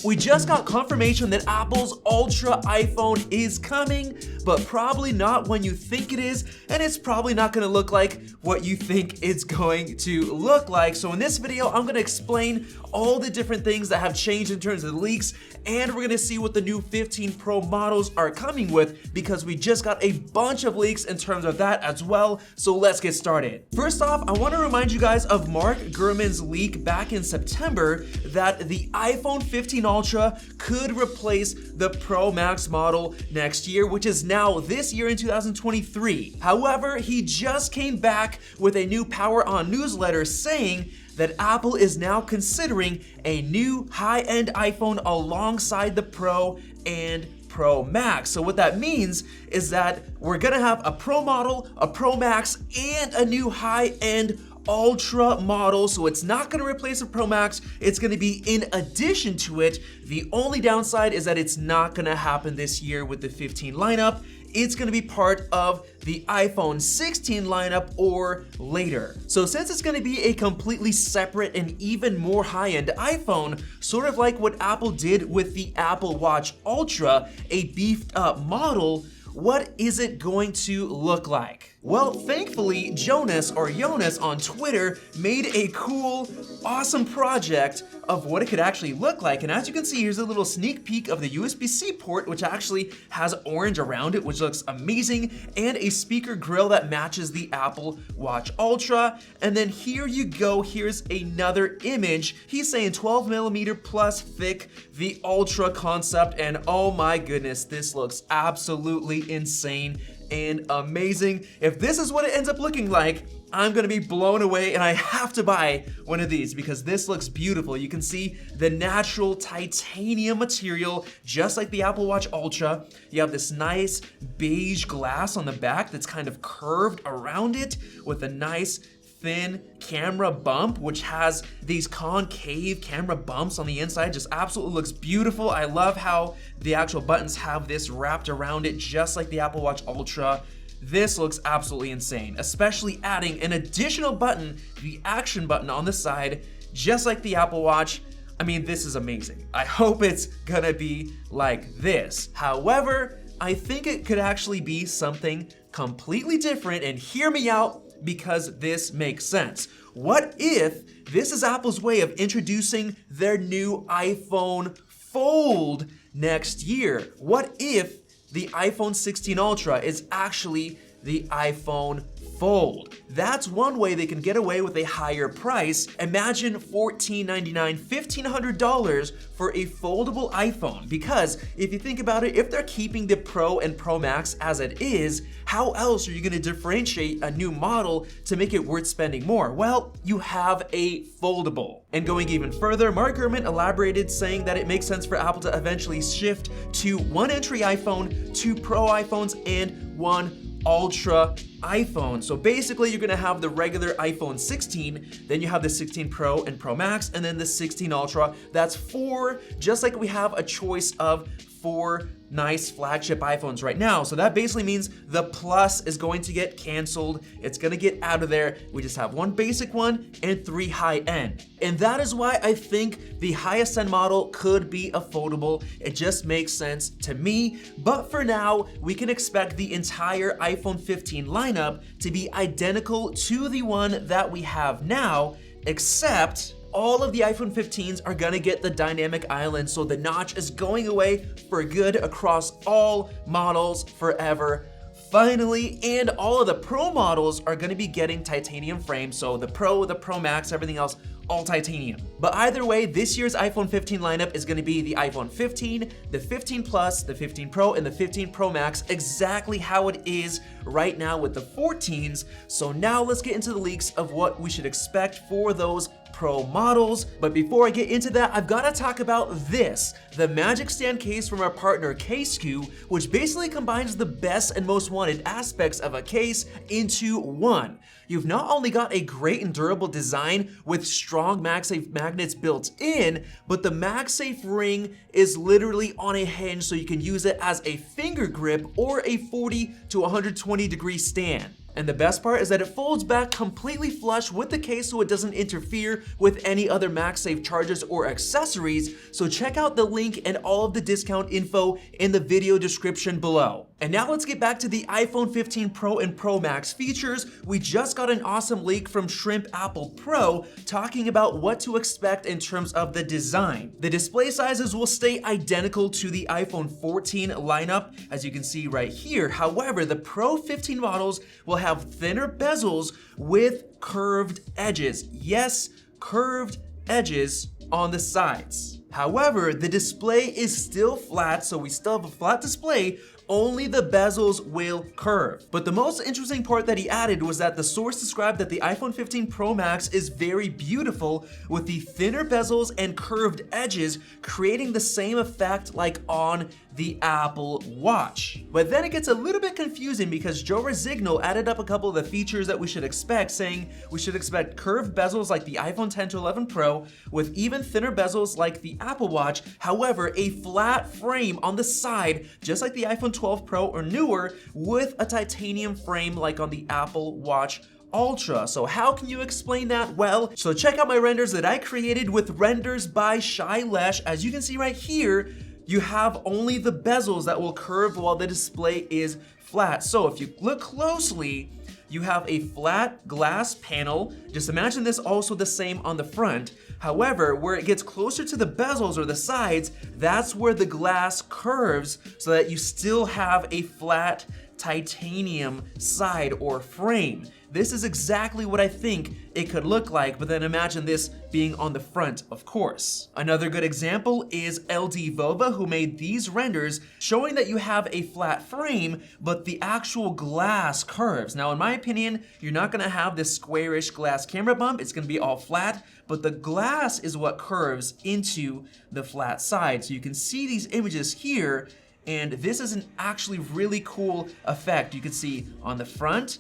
We just got confirmation that Apple's Ultra iPhone is coming, but probably not when you think it is, and it's probably not going to look like what you think it's going to look like. So in this video, I'm going to explain all the different things that have changed in terms of the leaks, and we're going to see what the new 15 Pro models are coming with, because we just got a bunch of leaks in terms of that as well. So let's get started. First off, I want to remind you guys of Mark Gurman's leak back in September that the iPhone 15 Ultra could replace the Pro Max model next year, which is now this year in 2023. However, he just came back with a new Power On newsletter saying that Apple is now considering a new high-end iPhone alongside the Pro and Pro Max. So what that means is that we're gonna have a Pro model, a Pro Max, and a new high-end Ultra model. So it's not going to replace the Pro Max, it's going to be in addition to it. The only downside is that it's not going to happen this year with the 15 lineup. It's going to be part of the iPhone 16 lineup or later. So since it's going to be a completely separate and even more high-end iPhone, sort of like what Apple did with the Apple Watch Ultra, a beefed up model, what is it going to look like? Well, thankfully, Jonas on Twitter made a cool, awesome project of what it could actually look like. And as you can see, here's a little sneak peek of the USB-C port, which actually has orange around it, which looks amazing, and a speaker grill that matches the Apple Watch Ultra. And then here you go, here's another image. He's saying 12mm plus thick, the Ultra concept, and oh my goodness, this looks absolutely insane and amazing. If this is what it ends up looking like, I'm gonna be blown away, and I have to buy one of these because this looks beautiful. You can see the natural titanium material, just like the Apple Watch Ultra. You have this nice beige glass on the back that's kind of curved around it with a nice thin camera bump, which has these concave camera bumps on the inside. Just absolutely looks beautiful. I love how the actual buttons have this wrapped around it, just like the Apple Watch Ultra. This looks absolutely insane, especially adding an additional button, the action button on the side, just like the Apple Watch. I mean, this is amazing. I hope it's gonna be like this. However, I think it could actually be something completely different, and hear me out, because this makes sense. What if this is Apple's way of introducing their new iPhone Fold next year? What if the iPhone 16 Ultra is actually the iPhone Fold? That's one way they can get away with a higher price. Imagine $1,499, $1,500 for a foldable iPhone, because if you think about it, if they're keeping the Pro and Pro Max as it is, how else are you going to differentiate a new model to make it worth spending more? Well, you have a foldable. And going even further, Mark Gurman elaborated saying that it makes sense for Apple to eventually shift to one entry iPhone, two Pro iPhones, and one Ultra iPhone. So basically you're gonna have the regular iPhone 16, then you have the 16 Pro and Pro Max, and then the 16 Ultra. That's four, just like we have a choice of four nice flagship iPhones right now. So that basically means the Plus is going to get canceled. It's gonna get out of there. We just have one basic one and three high-end. And that is why I think the highest end model could be a foldable. It just makes sense to me. But for now, we can expect the entire iPhone 15 lineup to be identical to the one that we have now, except all of the iPhone 15s are gonna get the dynamic island, so the notch is going away for good across all models forever, finally. And all of the Pro models are gonna be getting titanium frames, so the Pro, the Pro Max, everything else, all titanium. But either way, this year's iPhone 15 lineup is gonna be the iPhone 15, the 15 Plus, the 15 Pro, and the 15 Pro Max, exactly how it is right now with the 14s. So now let's get into the leaks of what we should expect for those Pro models. But before I get into that, I've got to talk about this, the Magic Stand case from our partner K-SKU, which basically combines the best and most wanted aspects of a case into one. You've not only got a great and durable design with strong MagSafe magnets built in, but the MagSafe ring is literally on a hinge, so you can use it as a finger grip or a 40 to 120 degree stand. And the best part is that it folds back completely flush with the case so it doesn't interfere with any other MagSafe chargers or accessories. So check out the link and all of the discount info in the video description below. And now let's get back to the iPhone 15 Pro and Pro Max features. We just got an awesome leak from Shrimp Apple Pro talking about what to expect in terms of the design. The display sizes will stay identical to the iPhone 14 lineup, as you can see right here. However, the Pro 15 models will have thinner bezels with curved edges. Yes, curved edges on the sides. However, the display is still flat, so we still have a flat display, only the bezels will curve. But the most interesting part that he added was that the source described that the iPhone 15 Pro Max is very beautiful with the thinner bezels and curved edges, creating the same effect like on the Apple Watch. But then it gets a little bit confusing because Joe Rosignol added up a couple of the features that we should expect, saying we should expect curved bezels like the iPhone 10 to 11 Pro with even thinner bezels like the Apple Watch. However, a flat frame on the side, just like the iPhone 12 Pro or newer, with a titanium frame like on the Apple Watch Ultra. So how can you explain that? Well, so check out my renders that I created with Renders by Shailesh. As you can see right here, you have only the bezels that will curve while the display is flat. So if you look closely, you have a flat glass panel. Just imagine this also the same on the front. However, where it gets closer to the bezels or the sides, that's where the glass curves so that you still have a flat titanium side or frame. This is exactly what I think it could look like, but then imagine this being on the front, of course. Another good example is LD Vova, who made these renders showing that you have a flat frame, but the actual glass curves. Now, in my opinion, you're not gonna have this squarish glass camera bump. It's gonna be all flat, but the glass is what curves into the flat side. So you can see these images here, and this is an actually really cool effect. You can see on the front,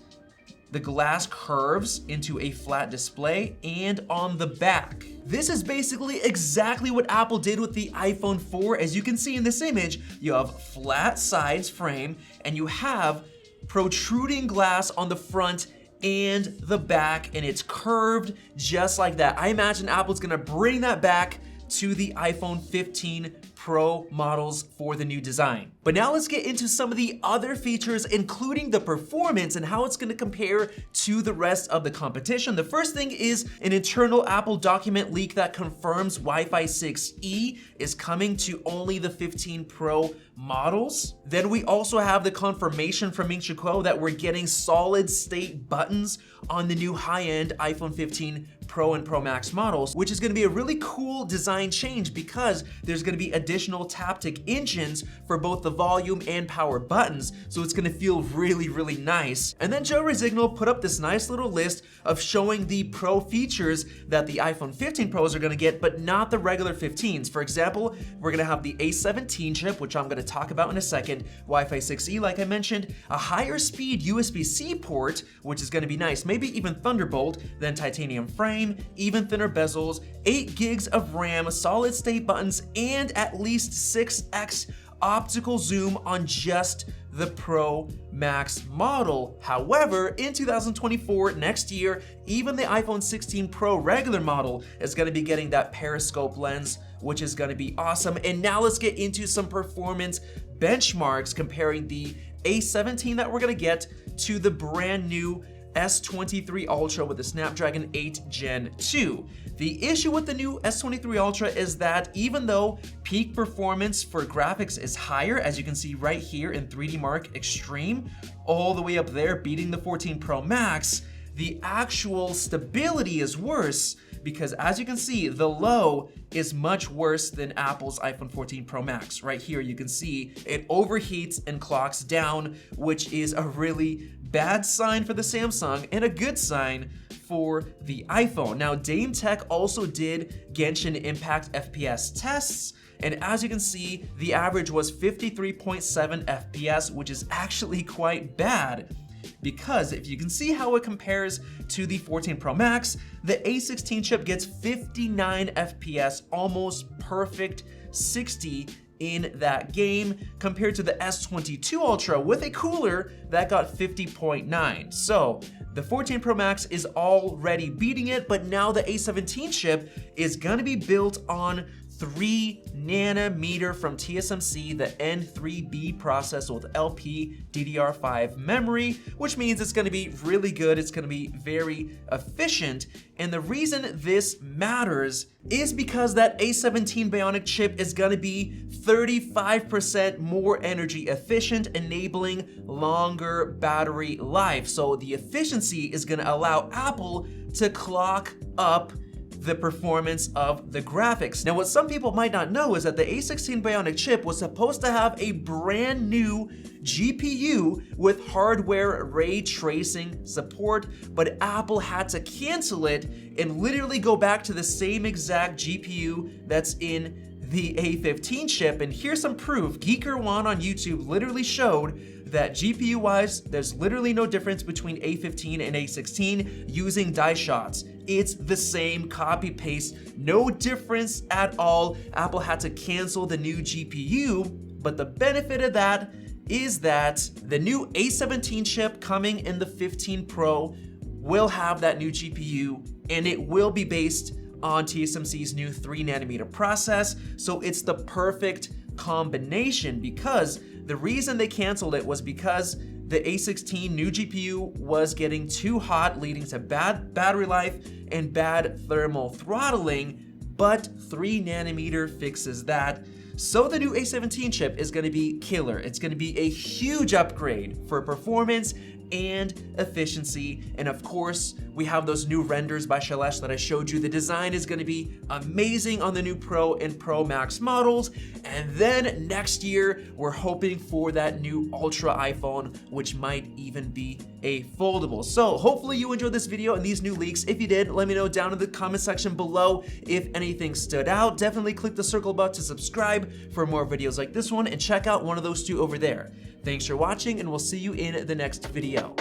the glass curves into a flat display, and on the back. This is basically exactly what Apple did with the iPhone 4. As you can see in this image, you have flat sides frame, and you have protruding glass on the front and the back, and it's curved just like that. I imagine Apple's gonna bring that back to the iPhone 15 Pro models for the new design. But now let's get into some of the other features, including the performance and how it's gonna compare to the rest of the competition. The first thing is an internal Apple document leak that confirms Wi-Fi 6E is coming to only the 15 Pro models. Then we also have the confirmation from Ming Chi Kuo that we're getting solid state buttons on the new high-end iPhone 15 Pro and Pro Max models, which is gonna be a really cool design change because there's gonna be additional Taptic engines for both the volume and power buttons, so it's gonna feel really, really nice. And then Joe Rosignol put up this nice little list of showing the Pro features that the iPhone 15 Pros are gonna get, but not the regular 15s. For example, we're gonna have the A17 chip, which I'm gonna talk about in a second, Wi-Fi 6E like I mentioned, a higher speed USB-C port, which is gonna be nice, maybe even Thunderbolt, then titanium frame, even thinner bezels, 8 gigs of RAM, solid state buttons, and at least 6x optical zoom on just the Pro Max model. However, in 2024, next year, even the iPhone 16 Pro regular model is gonna be getting that periscope lens, which is gonna be awesome. And now let's get into some performance benchmarks comparing the A17 that we're gonna get to the brand new S23 Ultra with the Snapdragon 8 Gen 2. The issue with the new S23 Ultra is that even though peak performance for graphics is higher, as you can see right here in 3D Mark Extreme, all the way up there beating the 14 Pro Max, the actual stability is worse because as you can see, the low is much worse than Apple's iPhone 14 Pro Max. Right here, you can see it overheats and clocks down, which is a really bad sign for the Samsung and a good sign for the iPhone. Now, Dame Tech also did Genshin Impact FPS tests, and as you can see, the average was 53.7 FPS, which is actually quite bad. Because if you can see how it compares to the 14 Pro Max, the A16 chip gets 59 FPS, almost perfect 60 in that game compared to the S22 Ultra with a cooler that got 50.9. So the 14 Pro Max is already beating it, but now the A17 chip is gonna be built on 3 nanometer from TSMC, the N3B process with LPDDR5 memory, which means it's gonna be really good, it's gonna be very efficient. And the reason this matters is because that A17 Bionic chip is gonna be 35% more energy efficient, enabling longer battery life. So the efficiency is gonna allow Apple to clock up the performance of the graphics. Now, what some people might not know is that the A16 Bionic chip was supposed to have a brand new GPU with hardware ray tracing support, but Apple had to cancel it and literally go back to the same exact GPU that's in the A15 chip. And here's some proof. Geeker1 on YouTube literally showed that GPU-wise, there's literally no difference between A15 and A16 using die shots. It's the same copy-paste, no difference at all. Apple had to cancel the new GPU, but the benefit of that is that the new A17 chip coming in the 15 Pro will have that new GPU, and it will be based on TSMC's new 3 nanometer process. So it's the perfect combination, because the reason they canceled it was because the A16 new GPU was getting too hot, leading to bad battery life and bad thermal throttling, but 3 nanometer fixes that. So the new A17 chip is gonna be killer. It's gonna be a huge upgrade for performance and efficiency. And of course, we have those new renders by Shailesh that I showed you. The design is gonna be amazing on the new Pro and Pro Max models. And then next year, we're hoping for that new Ultra iPhone, which might even be a foldable. So hopefully you enjoyed this video and these new leaks. If you did, let me know down in the comment section below if anything stood out. Definitely click the circle button to subscribe for more videos like this one, and check out one of those two over there. Thanks for watching, and we'll see you in the next video.